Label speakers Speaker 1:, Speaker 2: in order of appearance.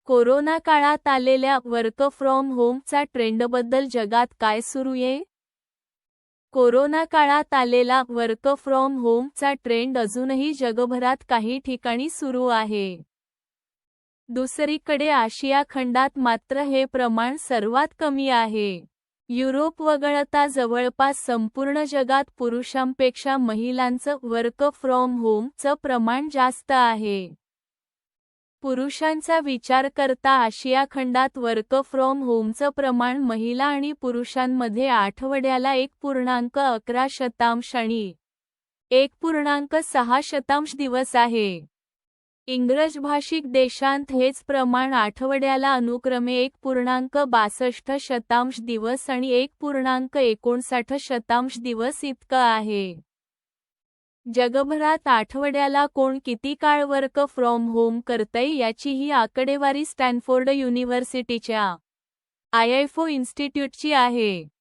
Speaker 1: Corona काळात आलेल्या work from होमचा ट्रेंडबद्दल जगात काय सुरूये? कोरोना काळात आलेला वर्क फ्रॉम होमचा ट्रेंड अजूनही जगभरात काही ठिकाणी सुरू आहे. दुसरीकडे आशिया खंडात मात्र हे प्रमाण सर्वात कमी आहे. युरोप वगळता जवळपास संपूर्ण जगात पुरुषांपेक्षा महिलांचं वर्क फ्रॉम होमचं प्रमाण जास्त आहे. पुरुषांचा विचार करता आशिया खंडात वर्क फ्रॉम होमचं प्रमाण महिला आणि पुरुषांमध्ये आठवड्याला 1.11 आणि 1.6 दिवस आहे. इंग्रजभाषिक देशांत हेच प्रमाण आठवड्याला अनुक्रमे 1.62 दिवस आणि 1.59 दिवस इतकं आहे. जगभरात आठवड्याला कोण किती काळ वर्क फ्रॉम होम करतंय याची ही आकडेवारी स्टॅनफोर्ड युनिव्हर्सिटीच्या आयएफओ इन्स्टिट्यूटची आहे.